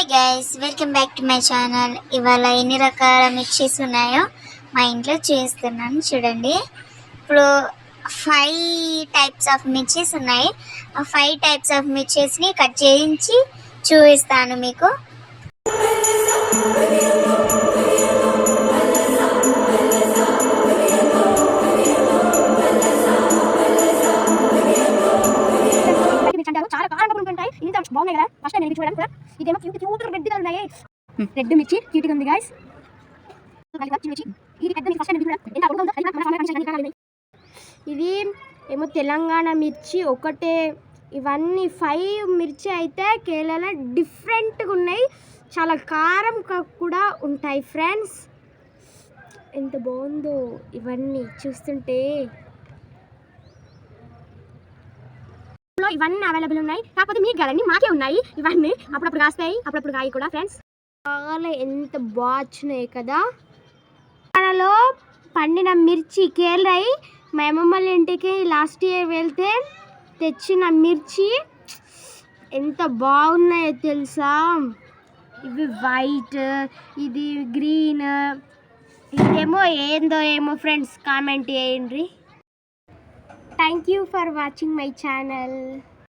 Hi guys, welcome back to my channel. ఇవాళ ఎన్ని రకాల మిర్చీస్ ఉన్నాయో మా ఇంట్లో చేస్తున్నాను చూడండి. ఇప్పుడు 5 టైప్స్ ఆఫ్ మిర్చీస్ ఉన్నాయి. ఆ 5 టైప్స్ ఆఫ్ మిర్చీస్ని కట్ చేయించి చూపిస్తాను మీకు. చాలా కారంగా ఉంటాయి. ఇంత బాగున్నాయి కదా. ఫస్ట్ టైం చూడడం కూడా ఇదేమో క్యూట్ రెడ్గా ఉన్నాయి. రెడ్ మిర్చి క్యూట్గా ఉంది గైస్. ఇది పెద్ద ఫస్ట్ టైం చూడడం. ఇది ఏమో తెలంగాణ మిర్చి ఒకటే. ఇవన్నీ 5 మిర్చి అయితే కేరళ డిఫరెంట్గా ఉన్నాయి. చాలా కారం కూడా ఉంటాయి ఫ్రెండ్స్. ఎంత బాగుందో ఇవన్నీ చూస్తుంటే. ఇవన్నీ అవైలబుల్ ఉన్నాయి, కాకపోతే మీకు కదండి, మాకే ఉన్నాయి. ఇవన్నీ అప్పుడప్పుడు కాస్తాయి, అప్పుడప్పుడు కాయి కూడా ఫ్రెండ్స్. చాలా ఎంత బాగున్నాయి కదా. తెలంగాణలో పండిన మిర్చి కేరళ. మా అమ్మమ్మ ఇంటికి లాస్ట్ ఇయర్ వెళ్తే తెచ్చిన మిర్చి ఎంత బాగున్నాయో తెలుసా. ఇవి వైట్, ఇది గ్రీన్, ఇదేమో ఏందో ఏమో ఫ్రెండ్స్, కామెంట్ చేయండి. Thank you for watching my channel.